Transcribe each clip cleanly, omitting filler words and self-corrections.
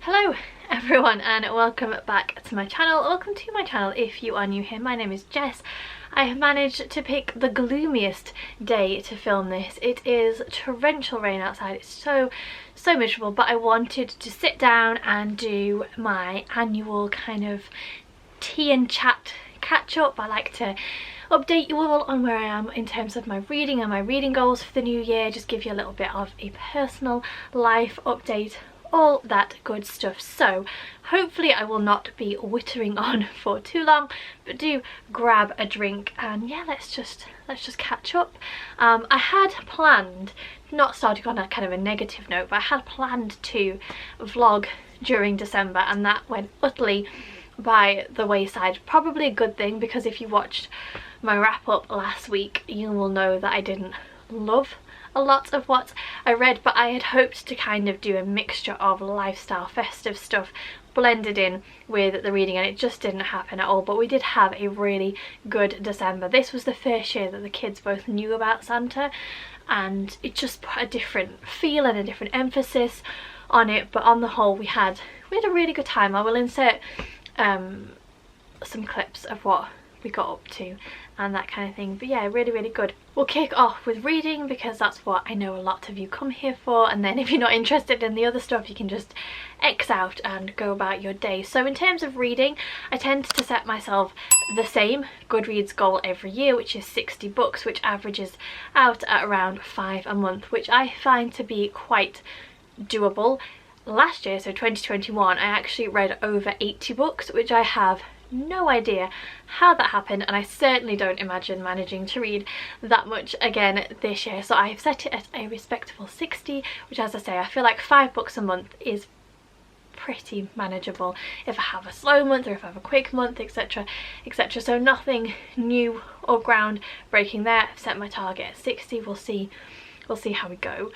Hello everyone and welcome back to my channel. Welcome to my channel if you are new here. My name is Jess. I have managed to pick the gloomiest day to film this. It is torrential rain outside. It's so miserable, but I wanted to sit down and do my annual kind of tea and chat catch up. I like to update you all on where I am in terms of my reading and my reading goals for the new year, just give you a little bit of a personal life update, all that good stuff. So hopefully I will not be wittering on for too long, but do grab a drink and yeah, let's just catch up. I had planned, not starting on a kind of a negative note, but I had planned to vlog during December and that went utterly by the wayside. Probably a good thing, because if you watched my wrap up last week you will know that I didn't love a lot of what I read, but I had hoped to kind of do a mixture of lifestyle festive stuff blended in with the reading, and it just didn't happen at all. But we did have a really good December. This was the first year that the kids both knew about Santa, and it just put a different feel and a different emphasis on it. But on the whole we had a really good time. I will insert some clips of what we got up to and that kind of thing, but yeah, really good. We'll kick off with reading because that's what I know a lot of you come here for, and then if you're not interested in the other stuff you can just X out and go about your day. So in terms of reading, I tend to set myself the same Goodreads goal every year, which is 60 books, which averages out at around 5 a month, which I find to be quite doable. Last year, so 2021, I actually read over 80 books, which I have no idea how that happened, and I certainly don't imagine managing to read that much again this year. So I've set it at a respectable 60, which, as I say, I feel like 5 books a month is pretty manageable if I have a slow month or if I have a quick month, etc, etc. So nothing new or groundbreaking there. I've set my target at 60. We'll see how we go.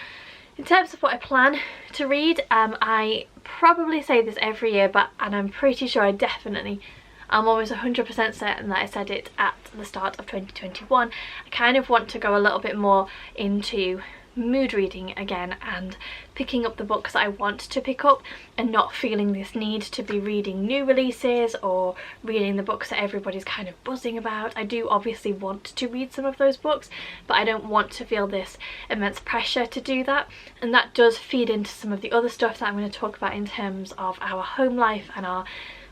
In terms of what I plan to read, I probably say this every year, and I'm pretty sure I'm almost 100% certain that I said it at the start of 2021. I kind of want to go a little bit more into mood reading again and picking up the books that I want to pick up and not feeling this need to be reading new releases or reading the books that everybody's kind of buzzing about. I do obviously want to read some of those books, but I don't want to feel this immense pressure to do that, and that does feed into some of the other stuff that I'm going to talk about in terms of our home life and our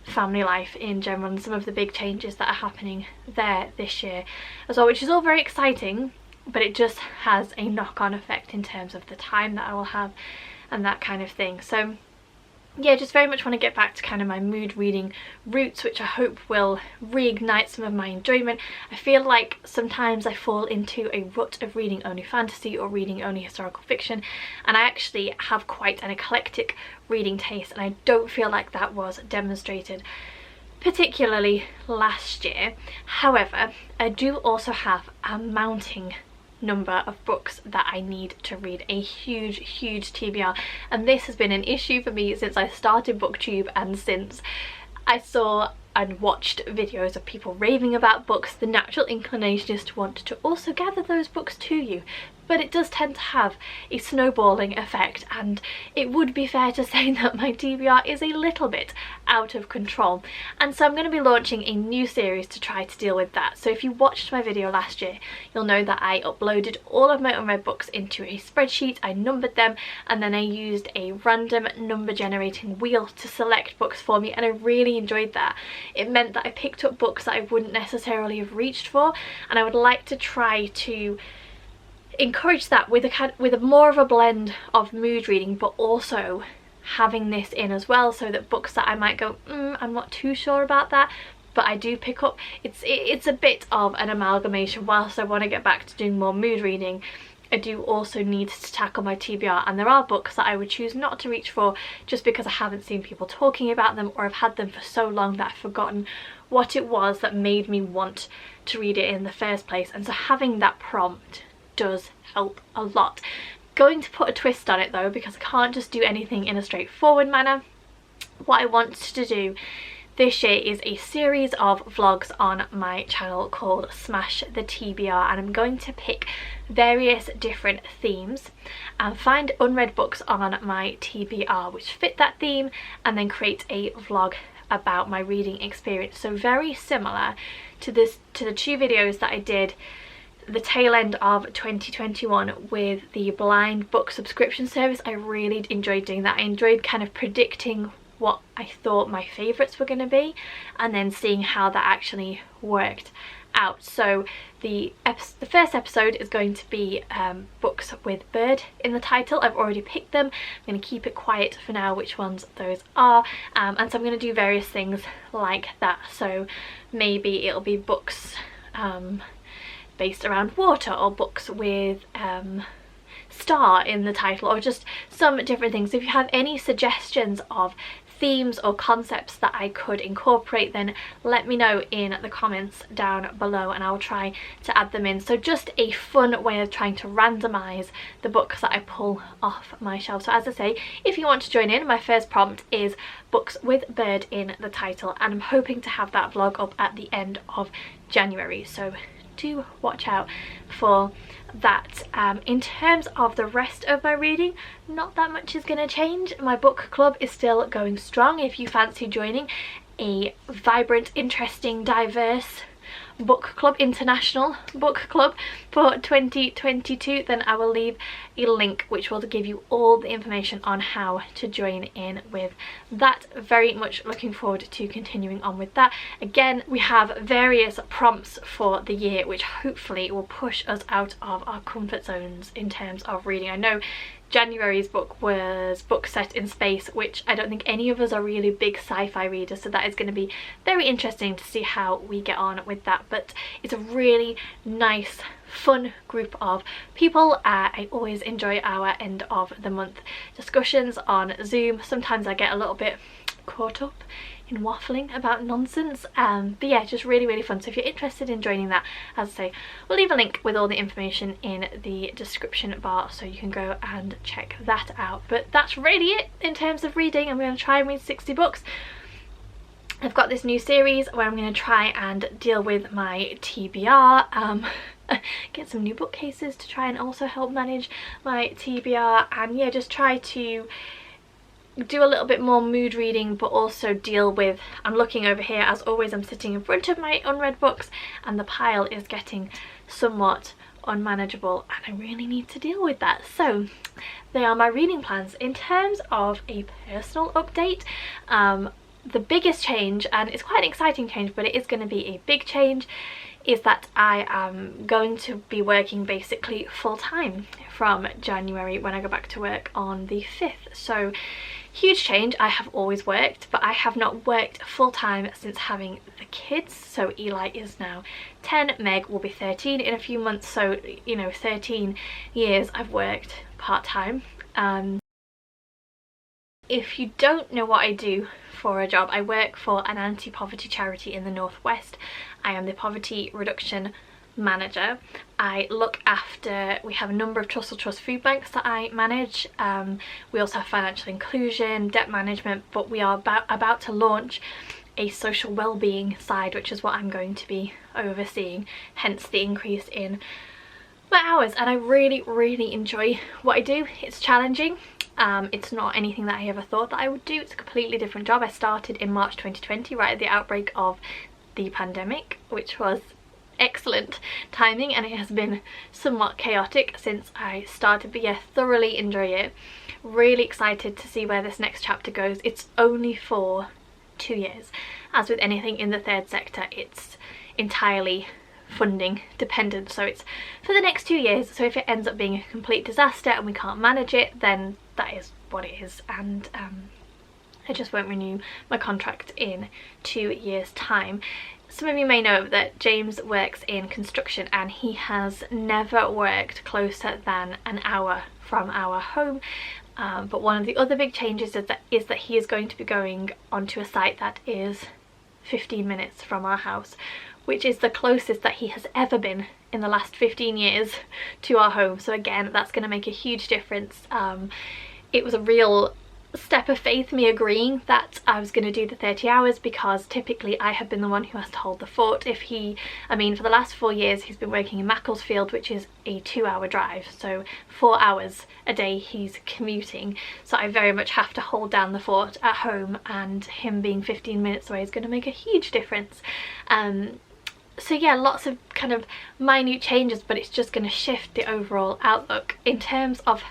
family life in general, and some of the big changes that are happening there this year as well, which is all very exciting, but it just has a knock-on effect in terms of the time that I will have and that kind of thing. So yeah, just very much want to get back to kind of my mood reading roots, which I hope will reignite some of my enjoyment. I feel like sometimes I fall into a rut of reading only fantasy or reading only historical fiction, and I actually have quite an eclectic reading taste, and I don't feel like that was demonstrated particularly last year. However, I do also have a mounting number of books that I need to read, a huge TBR, and this has been an issue for me since I started booktube and since I saw and watched videos of people raving about books. The natural inclination is to want to also gather those books to you, but it does tend to have a snowballing effect, and it would be fair to say that my TBR is a little bit out of control, and so I'm going to be launching a new series to try to deal with that. So if you watched my video last year, you'll know that I uploaded all of my unread books into a spreadsheet, I numbered them, and then I used a random number generating wheel to select books for me, and I really enjoyed that. It meant that I picked up books that I wouldn't necessarily have reached for, and I would like to try to encourage that with a more of a blend of mood reading, but also having this in as well, so that books that I might go I'm not too sure about that, but I do pick up, it's a bit of an amalgamation. Whilst I want to get back to doing more mood reading, I do also need to tackle my TBR, and there are books that I would choose not to reach for just because I haven't seen people talking about them, or I've had them for so long that I've forgotten what it was that made me want to read it in the first place. And so having that prompt does help a lot. Going to put a twist on it though, because I can't just do anything in a straightforward manner. What I want to do this year is a series of vlogs on my channel called Smash the TBR, and I'm going to pick various different themes and find unread books on my TBR which fit that theme, and then create a vlog about my reading experience. So very similar to the two videos that I did the tail end of 2021 with the blind book subscription service. I really enjoyed doing that. I enjoyed kind of predicting what I thought my favourites were going to be and then seeing how that actually worked out. So the first episode is going to be books with bird in the title. I've already picked them. I'm going to keep it quiet for now which ones those are, and so I'm going to do various things like that. So maybe it'll be books based around water, or books with star in the title, or just some different things. If you have any suggestions of themes or concepts that I could incorporate, then let me know in the comments down below and I'll try to add them in. So just a fun way of trying to randomize the books that I pull off my shelf. So as I say, if you want to join in, my first prompt is books with bird in the title, and I'm hoping to have that vlog up at the end of January, so do watch out for that. In terms of the rest of my reading, not that much is going to change. My book club is still going strong. If you fancy joining a vibrant, interesting, diverse book club, international book club for 2022, then I will leave a link which will give you all the information on how to join in with that. Very much looking forward to continuing on with that. Again, we have various prompts for the year which hopefully will push us out of our comfort zones in terms of reading. I know January's book was Book Set in Space, which I don't think any of us are really big sci-fi readers, so that is going to be very interesting to see how we get on with that. But it's a really nice, fun group of people. I always enjoy our end of the month discussions on Zoom. Sometimes I get a little bit caught up in waffling about nonsense, but yeah, just really fun. So if you're interested in joining that, as I say, we'll leave a link with all the information in the description bar so you can go and check that out. But that's really it in terms of reading. I'm going to try and read 60 books. I've got this new series where I'm going to try and deal with my TBR, get some new bookcases to try and also help manage my TBR, and yeah, just try to do a little bit more mood reading, but also deal with, I'm looking over here, as always I'm sitting in front of my unread books and the pile is getting somewhat unmanageable and I really need to deal with that. So they are my reading plans. In terms of a personal update, the biggest change, and it's quite an exciting change, but it is going to be a big change, is that I am going to be working basically full-time from January when I go back to work on the 5th. So huge change. I have always worked, but I have not worked full-time since having the kids. So Eli is now 10, Meg will be 13 in a few months, so you know, 13 years I've worked part-time. If you don't know what I do for a job, I work for an anti-poverty charity in the Northwest. I am the poverty reduction manager. I look after, we have a number of Trussell Trust food banks that I manage. We also have financial inclusion, debt management, but we are about to launch a social well-being side, which is what I'm going to be overseeing, hence the increase in my hours. And I really enjoy what I do. It's challenging. It's not anything that I ever thought that I would do. It's a completely different job. I started in March 2020, right at the outbreak of the pandemic, which was excellent timing, and it has been somewhat chaotic since I started, but yeah, thoroughly enjoy it. Really excited to see where this next chapter goes. It's only for 2 years. As with anything in the third sector, it's entirely funding dependent, so it's for the next 2 years. So if it ends up being a complete disaster and we can't manage it, then that is what it is, and I just won't renew my contract in 2 years time. Some of you may know that James works in construction and he has never worked closer than an hour from our home, but one of the other big changes is that he is going to be going onto a site that is 15 minutes from our house, which is the closest that he has ever been in the last 15 years to our home. So again, that's going to make a huge difference. It was a real step of faith, me agreeing that I was going to do the 30 hours, because typically I have been the one who has to hold the fort. If he, I mean, for the last 4 years he's been working in Macclesfield, which is a 2-hour drive, so 4 hours a day he's commuting, so I very much have to hold down the fort at home, and him being 15 minutes away is going to make a huge difference. So yeah, lots of kind of minute changes, but it's just going to shift the overall outlook. In terms of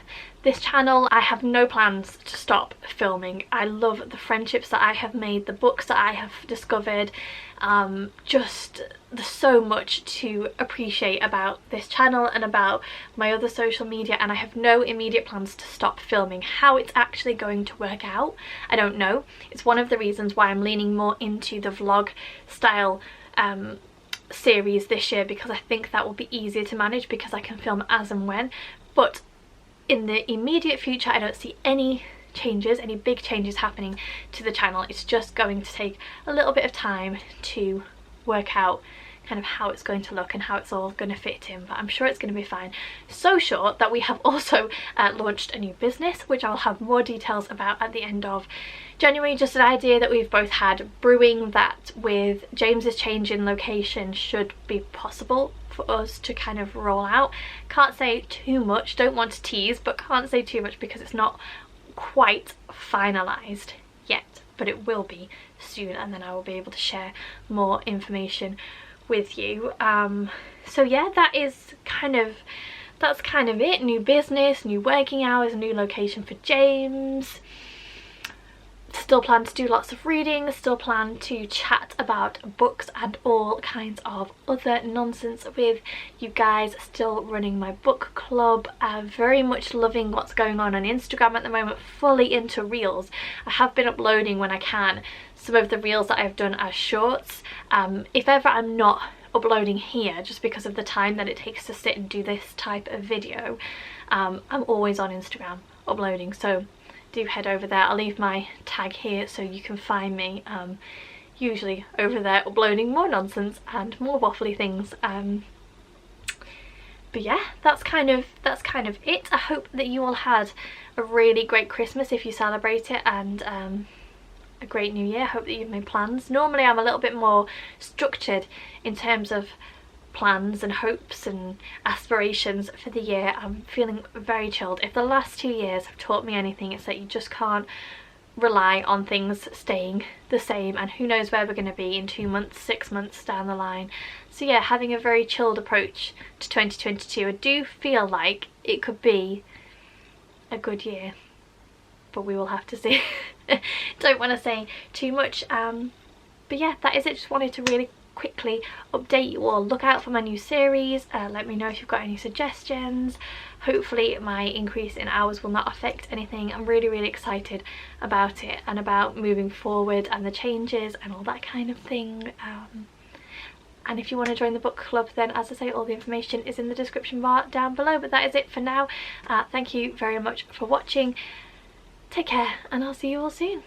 this channel, I have no plans to stop filming. I love the friendships that I have made, the books that I have discovered. Just there's so much to appreciate about this channel and about my other social media, and I have no immediate plans to stop filming. How it's actually going to work out, I don't know. It's one of the reasons why I'm leaning more into the vlog style series this year, because I think that will be easier to manage, because I can film as and when. But in the immediate future, I don't see any changes, any big changes happening to the channel. It's just going to take a little bit of time to work out kind of how it's going to look and how it's all going to fit in, but I'm sure it's going to be fine. So sure that we have also launched a new business, which I'll have more details about at the end of January. Just an idea that we've both had brewing, that with James's change in location should be possible for us to kind of roll out. Can't say too much, don't want to tease, but can't say too much because it's not quite finalized yet, but it will be soon, and then I will be able to share more information with you. So yeah, that's kind of it. New business, new working hours, new location for James. Still plan to do lots of reading, still plan to chat about books and all kinds of other nonsense with you guys, still running my book club. Very much loving what's going on Instagram at the moment, fully into reels. I have been uploading when I can some of the reels that I've done as shorts. If ever I'm not uploading here, just because of the time that it takes to sit and do this type of video, I'm always on Instagram uploading, so do head over there. I'll leave my tag here so you can find me, usually over there uploading more nonsense and more waffly things. But yeah, that's kind of it. I hope that you all had a really great Christmas if you celebrate it, and a great new year. I hope that you've made plans. Normally I'm a little bit more structured in terms of plans and hopes and aspirations for the year. I'm feeling very chilled. If the last 2 years have taught me anything, it's that you just can't rely on things staying the same, and who knows where we're going to be in 2 months, 6 months down the line. So yeah, having a very chilled approach to 2022. I do feel like it could be a good year, but we will have to see. Don't want to say too much, but yeah, that is it. Just wanted to really quickly update you all. Look out for my new series. Let me know if you've got any suggestions. Hopefully my increase in hours will not affect anything. I'm really excited about it and about moving forward and the changes and all that kind of thing. And if you want to join the book club, then as I say, all the information is in the description bar down below. But that is it for now. Thank you very much for watching. Take care, and I'll see you all soon.